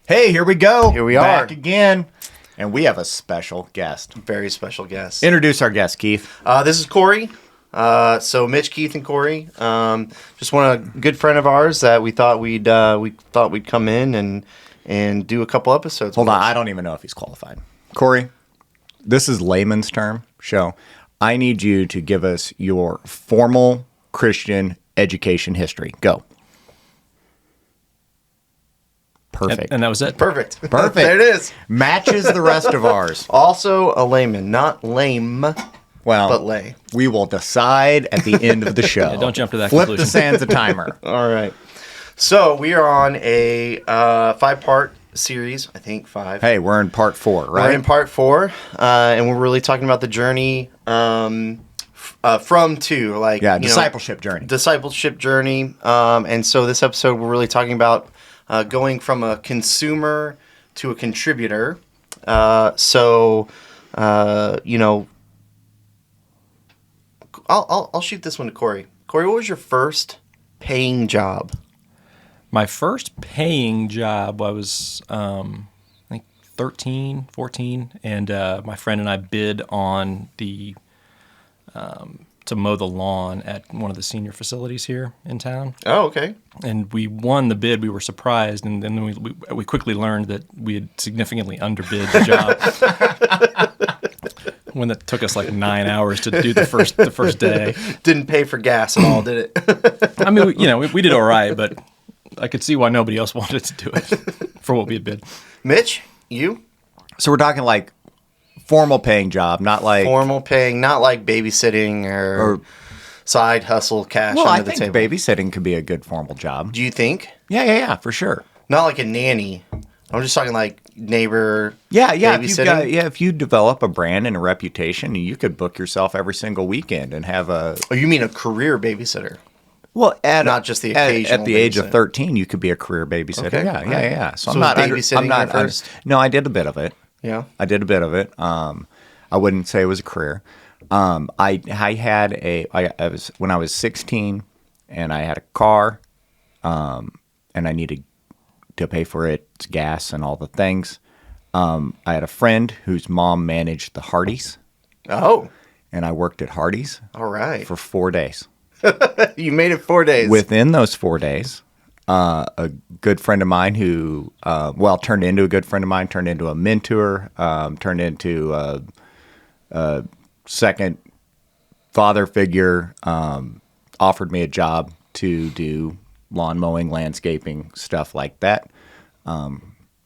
Hey, here we go. Here we Back are. again. And we have a special guest. Very special guest. Introduce our guest, Keith. This is Corey. So Mitch, Keith, and Corey. Just a good friend of ours that we thought we'd come in and do a couple episodes. Hold on, I don't even know if he's qualified. Corey, this is layman's term show. I need you to give us your formal Christian education history. Go. Perfect. And that was it. Perfect. Perfect. There it is. Matches the rest of ours. Also a layman, not lame, Well, but lay. We will decide at the end of the show. Yeah, don't jump to that Flip conclusion. the sands a timer. All right. So we are on a 5-part series. I think 5. Hey, we're in part 4, right? We're in part 4, and we're really talking about the journey from to, like, discipleship journey. Discipleship journey. And so this episode, we're really talking about going from a consumer to a contributor. I'll shoot this one to Corey. Corey, what was your first paying job? My first paying job, I was, I think, 13, 14, and my friend and I bid on to mow the lawn at one of the senior facilities here in town. Oh, okay. And we won the bid. We were surprised, and then we quickly learned that we had significantly underbid the job. One that took us like 9 hours to do the first day. Didn't pay for gas at all, did it? I mean, we did all right, but I could see why nobody else wanted to do it for what we had bid. Mitch, you? So we're talking like formal paying job, not like Formal paying, not like babysitting or side hustle cash Well, I under the think table. babysitting could be a good formal job. Do you think? Yeah, for sure. Not like a nanny. I'm just talking like neighbor. Yeah. Babysitting? If you develop a brand and a reputation, you could book yourself every single weekend and have a. Oh, you mean a career babysitter? Well, Not just the occasional at the age of babysitter. 13, you could be a career babysitter. Okay. Yeah. So, So I'm not was babysitting your first? No, I did a bit of it. Yeah. I did a bit of it. I wouldn't say it was a career. I had I was when I was 16, and I had a car, and I needed to pay for its gas and all the things. I had a friend whose mom managed the Hardee's, Oh, and I worked at Hardee's all right. for 4 days. You made it 4 days. Within those 4 days, a good friend of mine who, turned into a good friend of mine, turned into a mentor, turned into a second father figure, offered me a job to do lawn mowing, landscaping, stuff like that.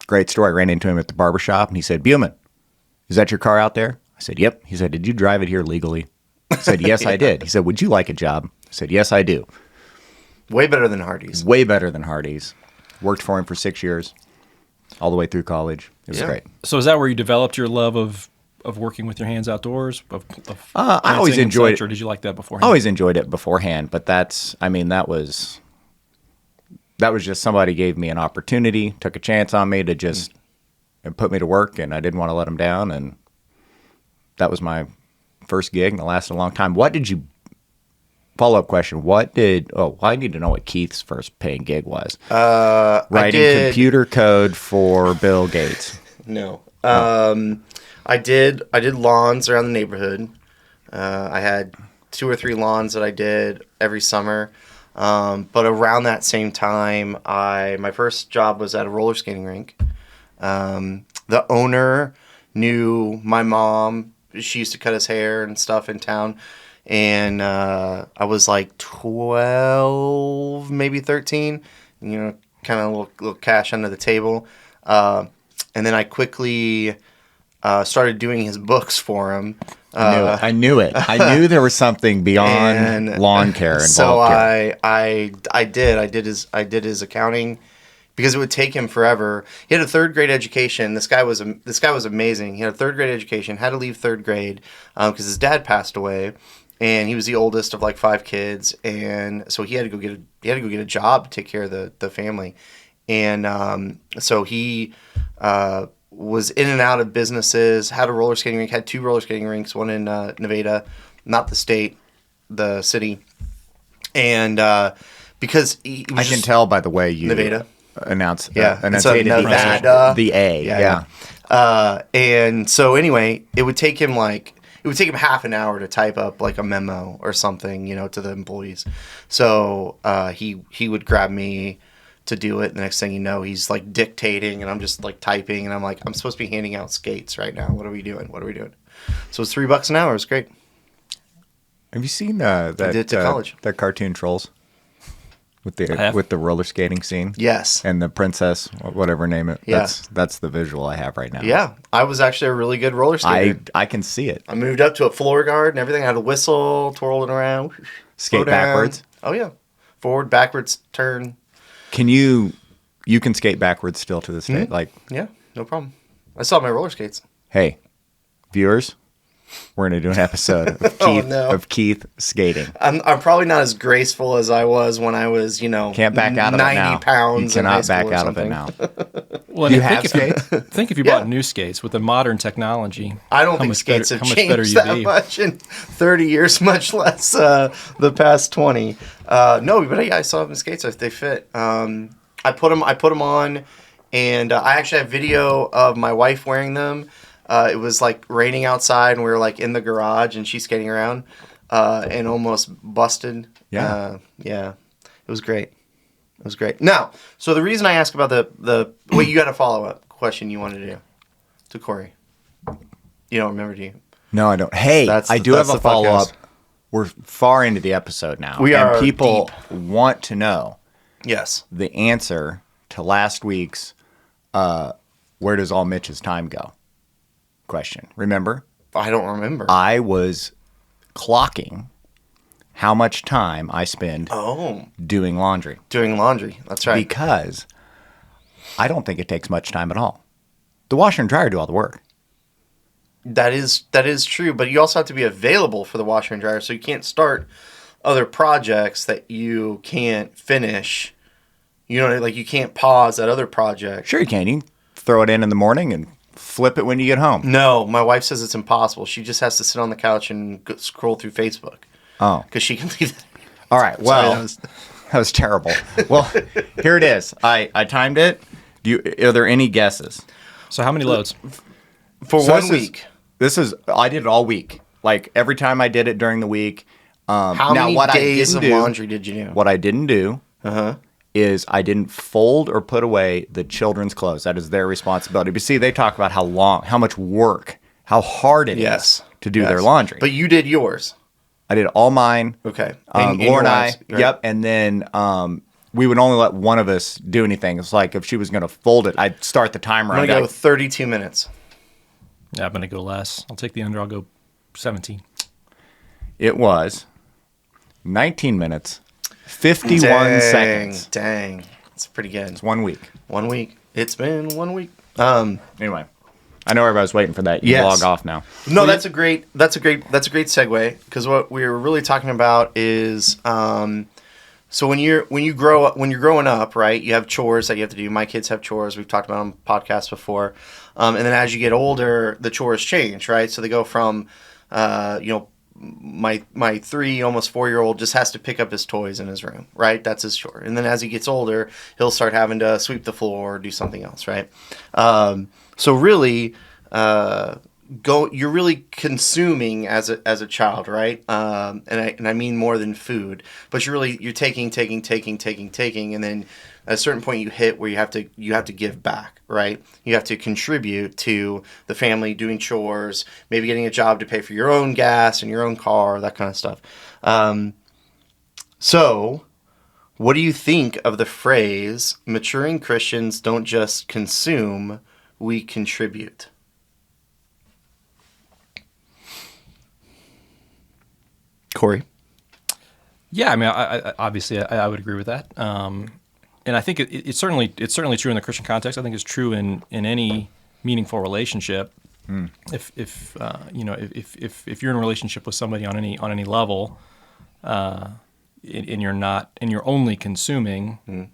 Great story. I ran into him at the barbershop, and he said, "Buman, is that your car out there?" I said, "Yep." He said, "Did you drive it here legally?" I said, "Yes, I did." He said, "Would you like a job?" I said, "Yes, I do." Way better than Hardee's. Way better than Hardee's. Worked for him for 6 years, all the way through college. It was Yeah. great. So is that where you developed your love of working with your hands outdoors? Of I always planting and enjoyed such, it. or did you like that beforehand? I always enjoyed it beforehand, but that was just somebody gave me an opportunity, took a chance on me to just and put me to work, and I didn't want to let them down, and that was my first gig, and it lasted a long time. Follow-up question, I need to know what Keith's first paying gig was. Writing computer code for Bill Gates. No. I did lawns around the neighborhood. I had 2 or 3 lawns that I did every summer. But around that same time, my first job was at a roller skating rink. The owner knew my mom. She used to cut his hair and stuff in town. And I was like 12, maybe 13, kind of a little cash under the table. And then I quickly started doing his books for him. I knew it. I knew there was something beyond lawn care involved. So here. I did his accounting because it would take him forever. He had a 3rd grade education. This guy was amazing. He had a 3rd grade education. Had to leave 3rd grade because his dad passed away, and he was the oldest of like 5 kids, and so he had to go get a job to take care of the family, and so he was in and out of businesses. Had a roller skating rink. Had 2 roller skating rinks. One in Nevada, not the state, the city, and because he was I can tell by the way you Nevada. enunciated no, the that, A. The A. Yeah. And so anyway, it would take him half an hour to type up like a memo or something, to the employees. So he would grab me to do it. The next thing you know, he's like dictating and I'm just like typing and I'm like, I'm supposed to be handing out skates right now. What are we doing? So it's $3 an hour. It's great. Have you seen I did it to college. that cartoon Trolls with the roller skating scene? Yes. And the princess, whatever name it. Yeah. That's the visual I have right now. Yeah. I was actually a really good roller skater. I can see it. I moved up to a floor guard and everything. I had a whistle, twirling around. Skate backwards? Oh, yeah. Forward, backwards, turn. You can skate backwards still to this day. Like, yeah, no problem. I still have my roller skates. Hey, viewers, we're going to do an episode of Keith skating. I'm probably not as graceful as I was when I was, can't back out of 90 it now. pounds. You cannot back out of it now. Well, Do you have skates? Think if you bought new skates with the modern technology. I don't think skates have changed that much in 30 years, much less the past 20. No, but I still have my skates. They fit. I put them on, and I actually have video of my wife wearing them. It was like raining outside, and we were like in the garage, and she's skating around, and almost busted. Yeah. Yeah. It was great. It was great. Now, so the reason I ask about the wait, you got a follow-up question you wanted to do to Corey. You don't remember, do you? No, I don't. Hey, I do have a follow-up. We're far into the episode now. And people want to know the answer to last week's where does all Mitch's time go question. Remember? I don't remember. I was clocking how much time I spend doing laundry. Doing laundry. That's right. Because I don't think it takes much time at all. The washer and dryer do all the work. That is true, but you also have to be available for the washer and dryer, so you can't start other projects that you can't finish. You can't pause that other project. Sure you can. You can throw it in the morning and flip it when you get home. No, my wife says it's impossible. She just has to sit on the couch and scroll through Facebook. Oh. Because she can leave that. All right. Well, that was terrible. Well, here it is. I timed it. Are there any guesses? So how many loads? For 1 week. I did it all week. Like every time I did it during the week. How many days of laundry did you do? What I didn't do is I didn't fold or put away the children's clothes. That is their responsibility. But see, they talk about how much work, how hard it is to do their laundry. But you did yours. I did all mine. Okay. Laura and I, yep. And then we would only let one of us do anything. It's like if she was going to fold it, I'd start the timer. I'm going to go 32 minutes. Yeah, I'm going to go less. I'll take the under. I'll go 17. It was 19 minutes, 51 seconds. Dang. That's pretty good. It's 1 week. 1 week. It's been 1 week. Anyway. I know everybody's waiting for that. You can log off now. No, that's a great segue, because what we're really talking about is so when you're growing up, right? You have chores that you have to do. My kids have chores. We've talked about on podcasts before, and then as you get older, the chores change, right? So they go from my 3, almost 4-year-old just has to pick up his toys in his room, right? That's his chore. And then as he gets older, he'll start having to sweep the floor or do something else, right? So really, you're really consuming as a child, right? And I mean more than food, but you're taking, and then at a certain point you hit where you have to give back, right? You have to contribute to the family, doing chores, maybe getting a job to pay for your own gas and your own car, that kind of stuff. So what do you think of the phrase, maturing Christians don't just consume, we contribute? Corey? Yeah, I mean, I obviously I would agree with that, and I think it's certainly true in the Christian context. I think it's true in any meaningful relationship. If you're in a relationship with somebody on any level, and you're only consuming,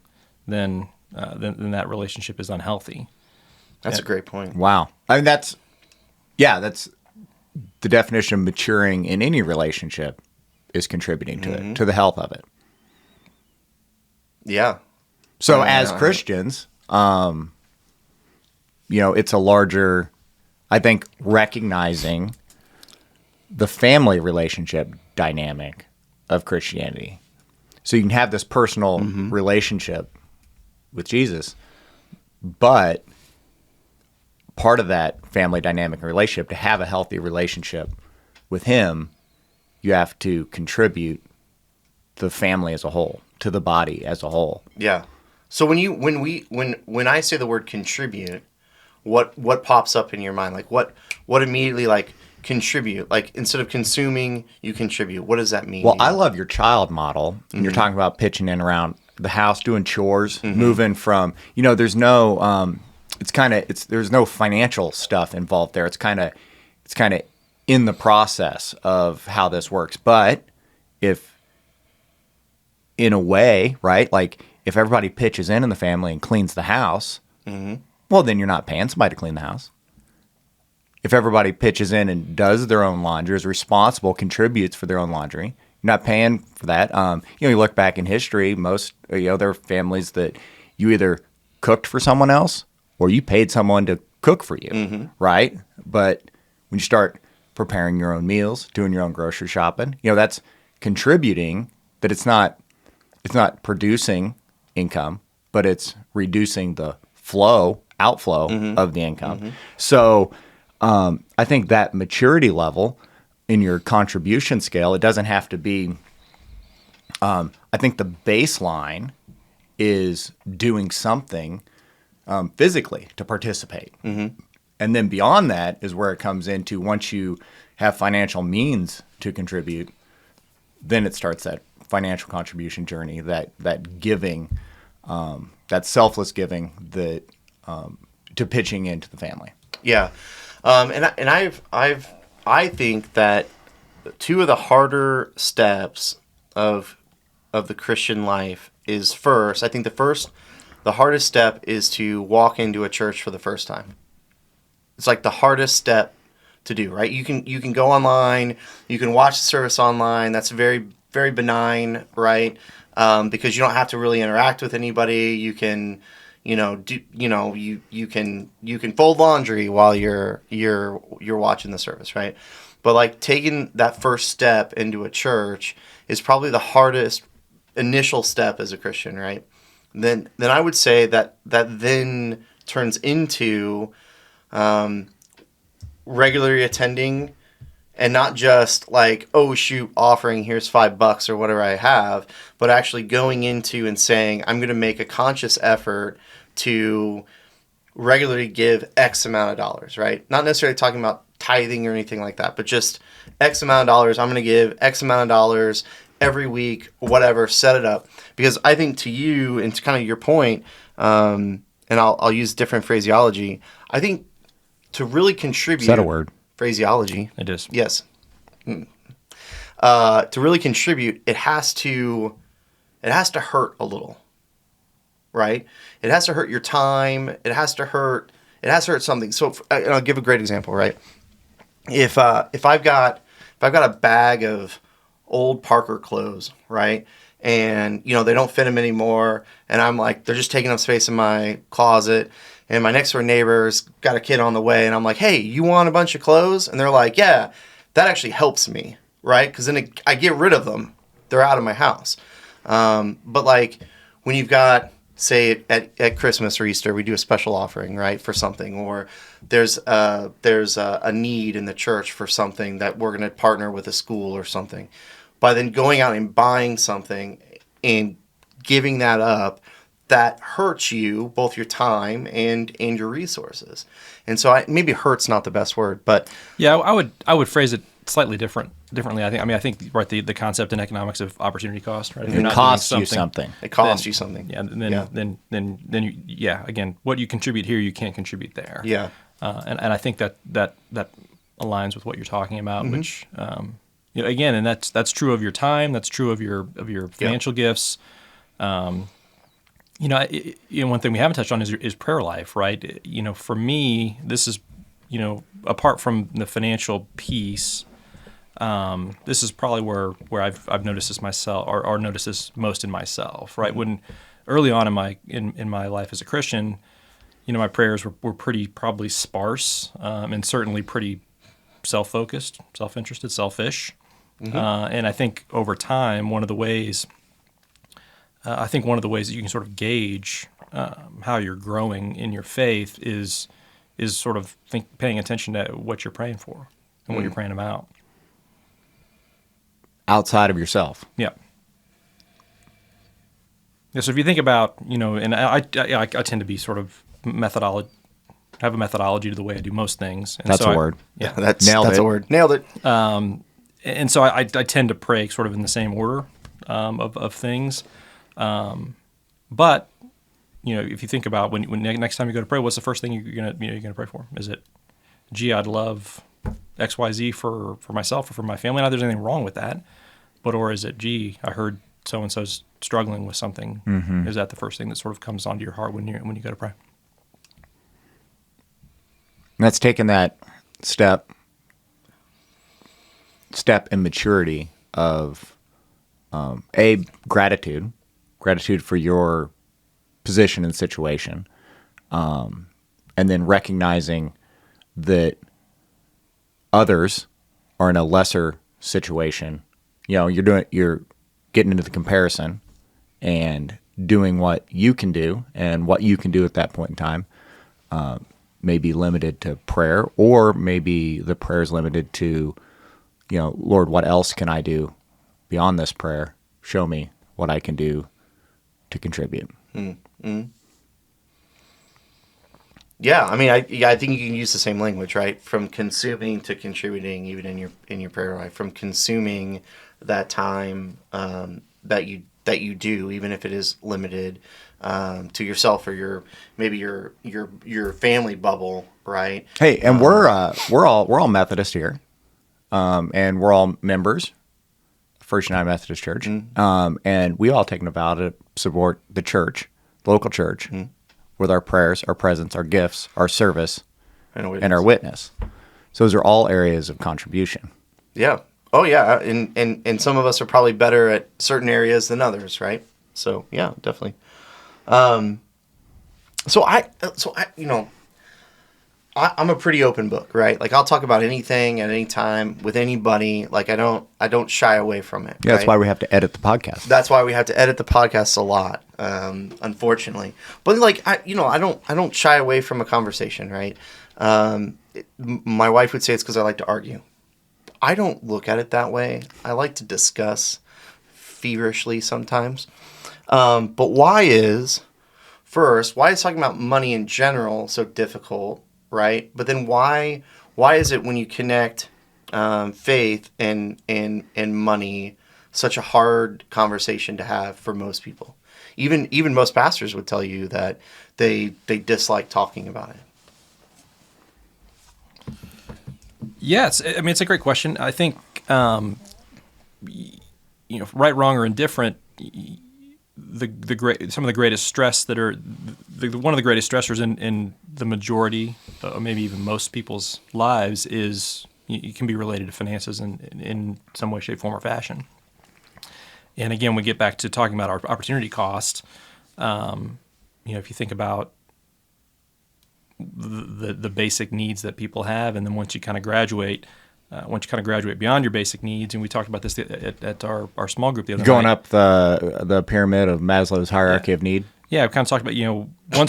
then that relationship is unhealthy. That's a great point. Wow. I mean, that's the definition of maturing in any relationship is contributing to it, to the health of it. Yeah. So as Christians, it's a larger, I think, recognizing the family relationship dynamic of Christianity. So you can have this personal relationship with Jesus, but part of that family dynamic and relationship, to have a healthy relationship with him, you have to contribute to the family as a whole, to the body as a whole. Yeah. So when I say the word contribute, what pops up in your mind? Like what immediately, like, contribute? Like, instead of consuming, you contribute. What does that mean? Well, I love your child model, and you're talking about pitching in around the house, doing chores, moving from, there's no there's no financial stuff involved there. It's kind of in the process of how this works. But if, in a way, right, like if everybody pitches in the family and cleans the house, well, then you're not paying somebody to clean the house. If everybody pitches in and does their own laundry, is responsible, contributes for their own laundry, you're not paying for that. You look back in history, most, there are families that you either cooked for someone else or you paid someone to cook for you, right? But when you start preparing your own meals, doing your own grocery shopping, that's contributing. That it's not producing income, but it's reducing the outflow of the income. So I think that maturity level in your contribution scale, it doesn't have to be, I think the baseline is doing something physically to participate. And then beyond that is where it comes into, once you have financial means to contribute, then it starts that financial contribution journey, that giving, that selfless giving, that to pitching into the family. Yeah. I think that two of the harder steps of the Christian life is, first, I think the hardest step is to walk into a church for the first time. It's like the hardest step to do, right? You can go online, you can watch the service online. That's very, very benign, right? Because you don't have to really interact with anybody. You can, you can fold laundry while you're watching the service, right? But like taking that first step into a church is probably the hardest initial step as a Christian, right? Then I would say that then turns into regularly attending, and not just like, oh shoot, offering, here's $5 or whatever I have, but actually going into and saying, I'm going to make a conscious effort to regularly give X amount of dollars, right? Not necessarily talking about tithing or anything like that, but just X amount of dollars. I'm going to give X amount of dollars every week, whatever, set it up. Because I think, to you, and to kind of your point, and I'll use different phraseology, I think to really contribute... Is that a word? Phraseology. It is. Yes. To really contribute, it has to hurt a little, right? It has to hurt your time. It has to hurt something. So, and I'll give a great example, right? If I've got a bag of old Parker clothes, right, and they don't fit them anymore, and I'm like, they're just taking up space in my closet, and my next door neighbor's got a kid on the way, and I'm like, hey, you want a bunch of clothes? And they're like, yeah, that actually helps me, right? Because then I get rid of them. They're out of my house. But like when you've got, say at Christmas or Easter, we do a special offering, right, for something, or there's a need in the church for something that we're going to partner with a school or something. By then going out and buying something and giving that up, that hurts you, both your time and your resources. And so maybe hurt's not the best word, but yeah, I would phrase it slightly differently. I think right, the concept in economics of opportunity cost, right? If It costs you something. It costs you something. Yeah, then you, yeah, again, what you contribute here, you can't contribute there. Yeah. And I think that aligns with what you're talking about, which again, and that's true of your time, that's true of your financial gifts. One thing we haven't touched on is prayer life, right? For me, this is, apart from the financial piece, this is probably where I've noticed this myself, or noticed this most in myself, right? When early on in my life as a Christian, my prayers were pretty probably sparse, and certainly pretty self-focused, self-interested, selfish. And I think over time, one of the ways that you can sort of gauge how you're growing in your faith is sort of paying attention to what you're praying for and what you're praying about. Outside of yourself. Yeah. Yeah. So if you think about, and I tend to be sort of have a methodology to the way I do most things. And That's so a word. Yeah. That's Nailed it. a word. Nailed it. And so I tend to pray sort of in the same order of things. But if you think about when next time you go to pray, what's the first thing you're gonna pray for? Is it, gee, I'd love XYZ for myself or for my family? Not that there's anything wrong with that, or is it, gee, I heard so and so's struggling with something? Mm-hmm. Is that the first thing that sort of comes onto your heart when you go to pray? And that's taking that step in maturity of gratitude for your position and situation, and then recognizing that others are in a lesser situation. You're getting into the comparison and doing what you can do, and what you can do at that point in time may be limited to prayer, or maybe the prayer is limited to, Lord, what else can I do beyond this prayer? Show me what I can do to contribute. Mm-hmm. Yeah, I mean, I think you can use the same language, right? From consuming to contributing, even in your prayer life. From consuming that time that you do, even if it is limited to yourself or your family bubble, right? Hey, and we're all Methodist here, and we're all members, First United Methodist Church, and we all take a vow to support the church, the local church, with our prayers, our presence, our gifts, our service, and our witness. So those are all areas of contribution. Yeah. Oh, yeah. And some of us are probably better at certain areas than others, right? So yeah, definitely. So I I'm a pretty open book, right? Like, I'll talk about anything at any time with anybody. Like, I don't shy away from it. Yeah, that's right? why we have to edit the podcast. That's why we have to edit the podcast a lot, unfortunately. But like, I don't shy away from a conversation, right? My wife would say it's because I like to argue. I don't look at it that way. I like to discuss feverishly sometimes. But why is talking about money in general so difficult? Right, but then why is it when you connect faith and money such a hard conversation to have for most people? Even most pastors would tell you that they dislike talking about it. Yes, I mean, it's a great question. I think right, wrong, or indifferent. Some of the greatest stress that are one of the greatest stressors in the majority, maybe even most people's lives, is it can be related to finances in some way, shape, form, or fashion. And again, we get back to talking about our opportunity cost. If you think about the basic needs that people have, and then once you kind of graduate beyond your basic needs, and we talked about this at our small group the other Going night. up the pyramid of Maslow's hierarchy of need. Yeah, we kind of talked about,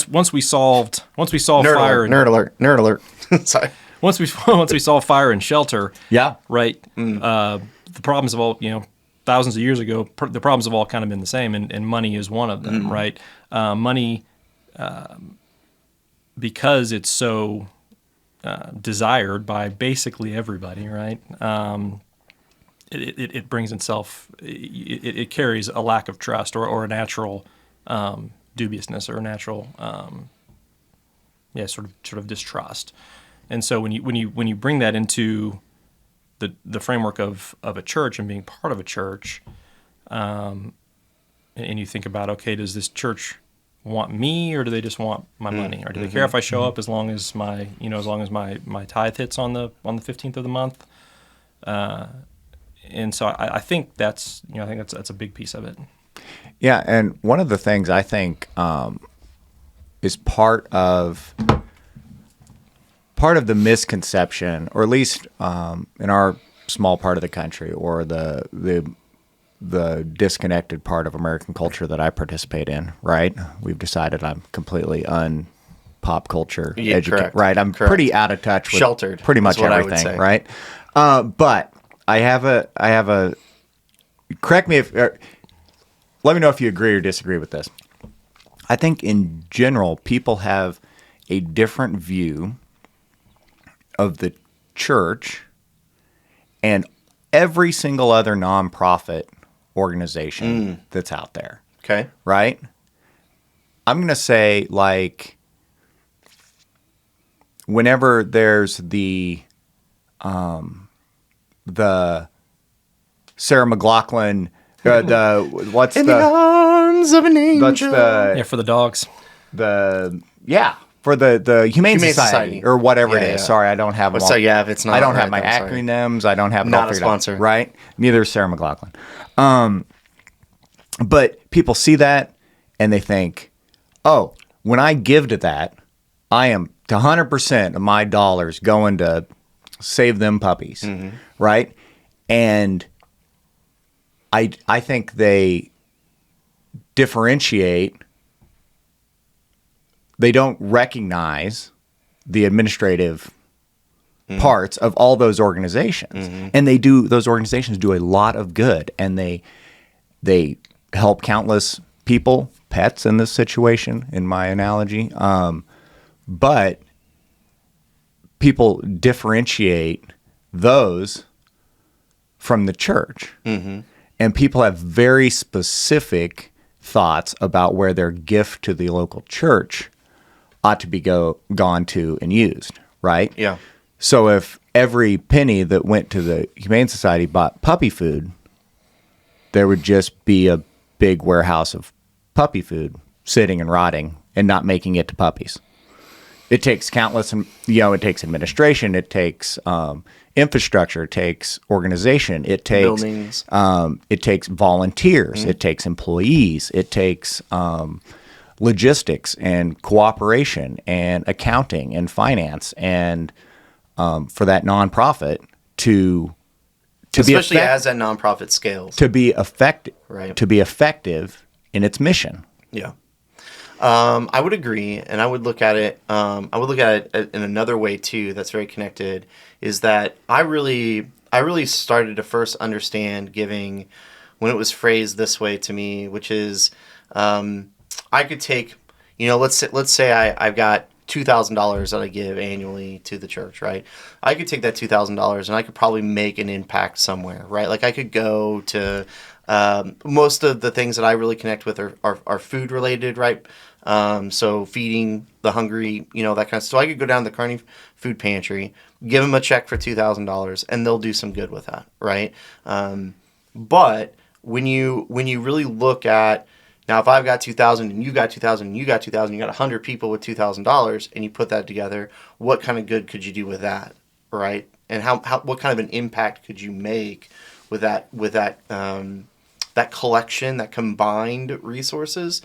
once we solved Nerd fire alert, nerd alert. Sorry. once we solved fire and shelter. Yeah. Right. The problems have all, thousands of years ago, the problems have all kind of been the same, and money is one of them. Right. Money, because it's so desired by basically everybody, right? It brings itself, it carries a lack of trust or a natural dubiousness or a natural, sort of distrust. And so when you bring that into the framework of a church and being part of a church, and you think about, okay, does this church want me, or do they just want my money, or do they care if I show up as long as my tithe hits on the 15th of the month? And so I think that's a big piece of it. Yeah, and one of the things I think is part of the misconception, or at least in our small part of the country, or the disconnected part of American culture that I participate in. Right, we've decided I'm completely pop culture educated. Correct. Right, I'm Correct. pretty out of touch with Sheltered pretty much is what I would everything. say. Right, but I have a. Correct me if. Let me know if you agree or disagree with this. I think in general, people have a different view of the church and every single other nonprofit organization that's out there. Okay. Right? I'm going to say, like, whenever there's the Sarah McLachlan, what's In the arms of an angel. that's the Yeah, for the dogs. for the Humane Humane Society, Society. or whatever it Yeah, is. yeah. Sorry, I don't have them. So yeah, if it's not, I don't right, have my then I'm sorry. acronyms. I don't have it all Not a figured out, sponsor. right? Neither is Sarah McLachlan. But people see that and they think, oh, when I give to that, I am 100% of my dollars going to save them puppies, right? And I think they differentiate. They don't recognize the administrative parts of all those organizations, and those organizations do a lot of good, and they help countless people, pets in this situation, in my analogy. But people differentiate those from the church, and people have very specific thoughts about where their gift to the local church ought to be gone to and used, right? Yeah. So if every penny that went to the Humane Society bought puppy food, there would just be a big warehouse of puppy food sitting and rotting and not making it to puppies. It takes countless, it takes administration, it takes infrastructure, it takes organization, it takes Buildings. it takes volunteers, it takes employees, it takes logistics and cooperation and accounting and finance, and for that nonprofit to Especially be as that nonprofit scales. to be effective, Right. to be effective in its mission. Yeah. I would agree, and I would look at it. I would look at it in another way too. That's very connected. Is that I really started to first understand giving when it was phrased this way to me, which is I could take, let's say I've got $2,000 that I give annually to the church, right? I could take that $2,000 and I could probably make an impact somewhere, right? Like I could go to most of the things that I really connect with are food related, right? So feeding the hungry, that kind of stuff. So I could go down to the Kearney Food Pantry, give them a check for $2,000, and they'll do some good with that, right? But when you really look at, now if I've got 2,000 and you got 2,000 and you got 2,000, you got 100 people with $2,000, and you put that together, what kind of good could you do with that, right? And what kind of an impact could you make with that that collection, that combined resources?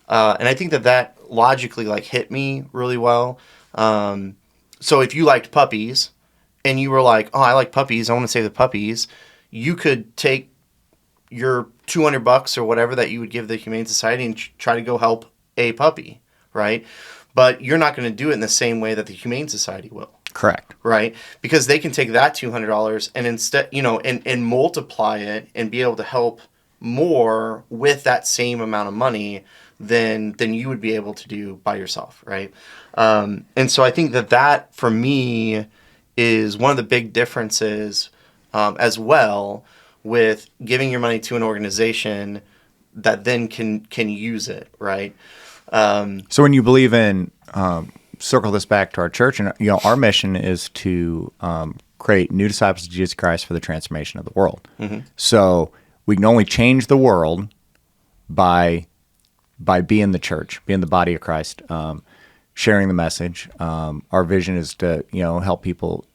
And I think that logically hit me really well. So if you liked puppies and you were like, oh, I like puppies, I want to save the puppies, you could take your $200 or whatever that you would give the Humane Society and try to go help a puppy, right? But you're not going to do it in the same way that the Humane Society will. Correct. Right? Because they can take that $200 and instead, and multiply it and be able to help more with that same amount of money than you would be able to do by yourself, right? And so I think that for me is one of the big differences as well with giving your money to an organization that then can use it, right? So when you believe in, circle this back to our church, and our mission is to create new disciples of Jesus Christ for the transformation of the world. So we can only change the world by being the church, being the body of Christ, sharing the message. Our vision is to help people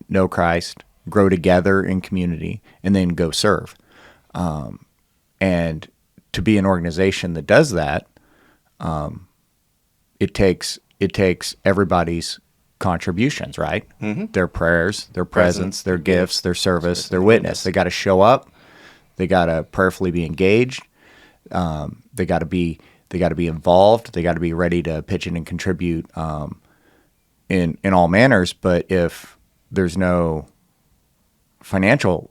know Christ, grow together in community, and then go serve. And to be an organization that does that, it takes everybody's contributions, right? Mm-hmm. Their prayers, their presence, their gifts, their service, their witness. They got to show up. They got to prayerfully be engaged. They got to be involved. They got to be ready to pitch in and contribute in all manners. But if there's no financial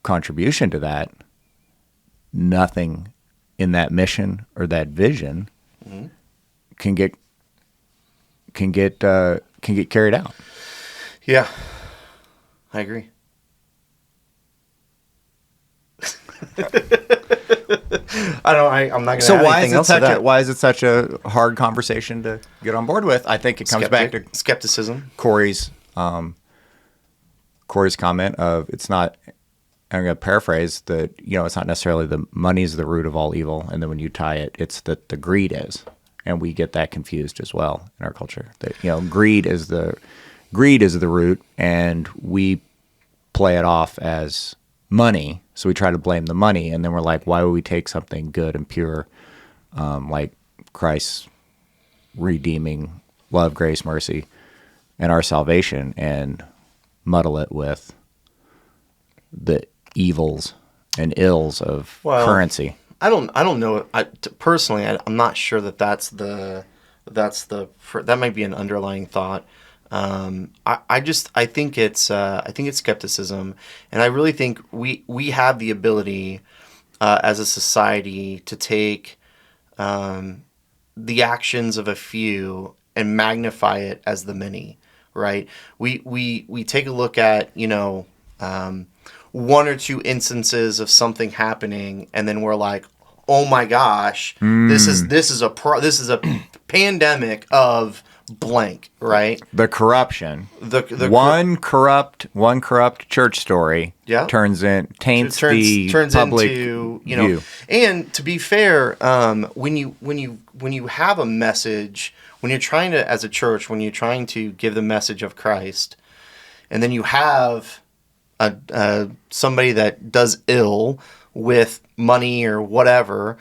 contribution to that, nothing in that mission or that vision can get carried out. Yeah, I agree. I'm not going to. So add anything else to that. why is it such a hard conversation to get on board with? I think it comes back to skepticism. Corey's comment of it's not. I'm going to paraphrase that. It's not necessarily the money's the root of all evil, and then when you tie it, it's that the greed is, and we get that confused as well in our culture. That greed is the root, and we play it off as money. So we try to blame the money, and then we're like, why would we take something good and pure, like Christ's redeeming love, grace, mercy, and our salvation, and muddle it with the evils and ills of currency? I don't know. Personally, I'm not sure that might be an underlying thought. I think it's skepticism, and I really think we have the ability as a society to take the actions of a few and magnify it as the many, right? We take a look at one or two instances of something happening, and then we're like, oh my gosh, this is a pandemic of blank, right? The corruption. One corrupt church story taints the public view. And to be fair, when you have a message, when you're trying to, as a church, when you're trying to give the message of Christ, and then you have somebody that does ill with money or whatever,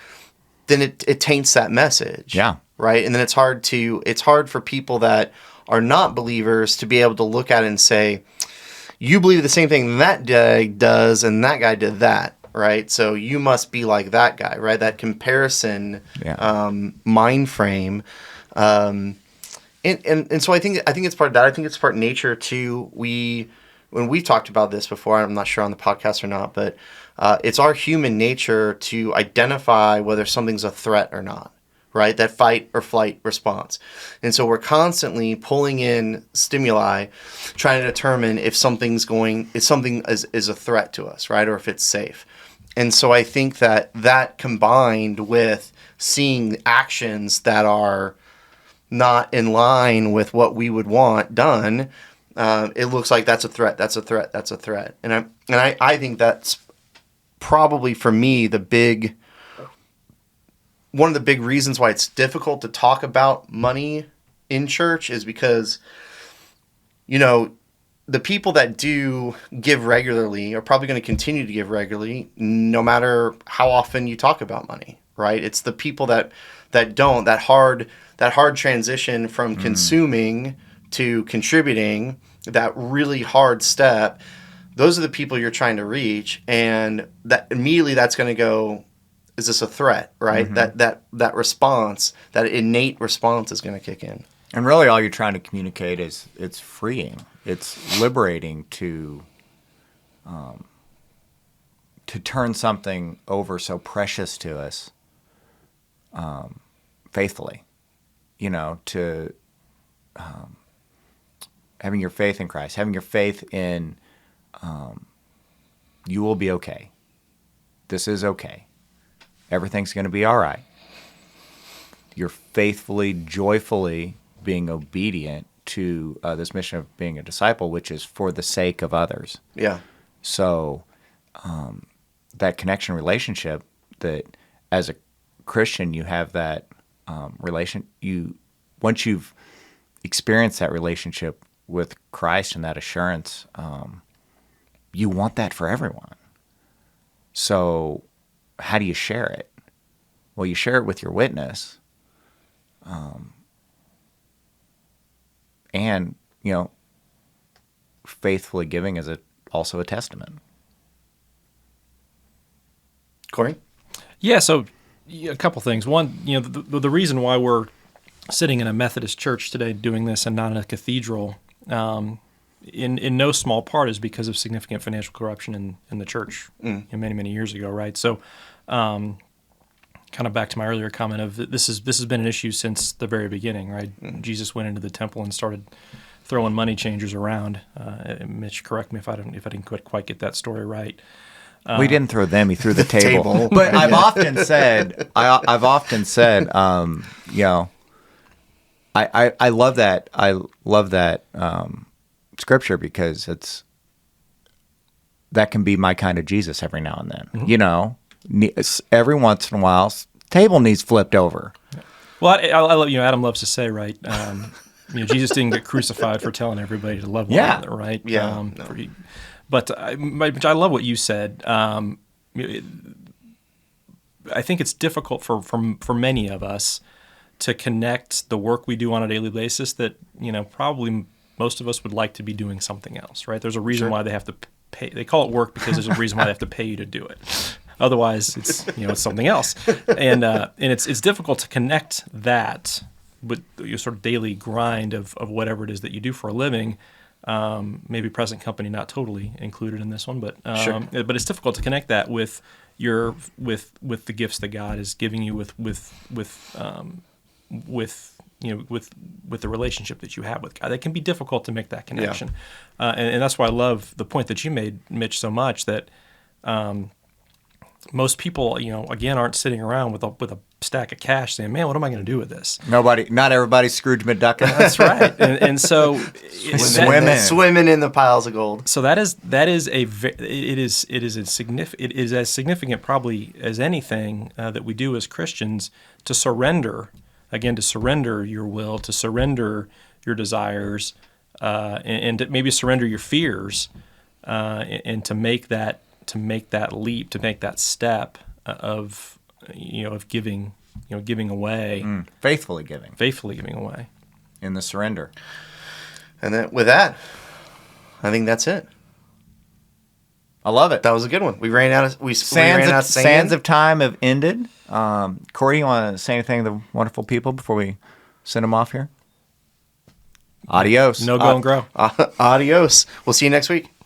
then it taints that message. Yeah. Right. And then it's hard for people that are not believers to be able to look at it and say, you believe the same thing that guy does, and that guy did that. Right. So you must be like that guy. Right. That comparison mind frame. And so I think it's part of that. I think it's part nature too. When we've talked about this before, I'm not sure on the podcast or not, but it's our human nature to identify whether something's a threat or not, right? That fight or flight response. And so we're constantly pulling in stimuli, trying to determine if something is a threat to us, right? Or if it's safe. And so I think that combined with seeing actions that are not in line with what we would want done, it looks like that's a threat. That's a threat. That's a threat. And I think that's probably for me one of the big reasons why it's difficult to talk about money in church is because, the people that do give regularly are probably going to continue to give regularly, no matter how often you talk about money, right? It's the people that don't, that hard transition from consuming to contributing, that really hard step. Those are the people you're trying to reach, and that immediately that's going to go, is this a threat, right? Mm-hmm. That response, that innate response is going to kick in. And really all you're trying to communicate is it's freeing. It's liberating to turn something over so precious to us faithfully, to having your faith in Christ, having your faith in you will be okay. This is okay. Everything's going to be all right. You're faithfully, joyfully being obedient to this mission of being a disciple, which is for the sake of others. Yeah. So that connection relationship, that as a Christian you have that once you've experienced that relationship with Christ and that assurance, you want that for everyone. So how do you share it? Well, you share it with your witness. And, faithfully giving is also a testament. Corey? Yeah, so a couple things. One, the reason why we're sitting in a Methodist church today doing this and not in a cathedral, in no small part, is because of significant financial corruption in the church many, many years ago, right? So, kind of back to my earlier comment of this has been an issue since the very beginning, right? Jesus went into the temple and started throwing money changers around. Mitch, correct me if I didn't quite get that story right. We didn't throw them; he threw the table. But I've often said, I love that. I love that scripture because that can be my kind of Jesus every now and then. Every once in a while, table needs flipped over. Well, I love, Adam loves to say, right? Jesus didn't get crucified for telling everybody to love one another, right? Yeah. But I love what you said. I think it's difficult for many of us to connect the work we do on a daily basis that, probably most of us would like to be doing something else, right? There's a reason why they have to pay. They call it work because there's a reason why they have to pay you to do it. Otherwise, it's it's something else, and it's difficult to connect that with your sort of daily grind of whatever it is that you do for a living. Maybe present company not totally included in this one, but but it's difficult to connect that with the gifts that God is giving you with the relationship that you have with God. It can be difficult to make that connection, and that's why I love the point that you made, Mitch, so much that. Most people, again, aren't sitting around with a stack of cash saying, "Man, what am I going to do with this?" Not everybody's Scrooge McDuck. That's right, and so swimming in the piles of gold. So it is as significant probably as anything that we do as Christians to surrender your will, to surrender your desires, and to maybe surrender your fears, and to make that leap, to make that step of giving away, faithfully giving away in the surrender. And then with that, I think that's it. I love it. That was a good one. We ran out of sands of time have ended. Corey, you want to say anything to the wonderful people before we send them off here? Adios. No, go and grow. Adios. We'll see you next week.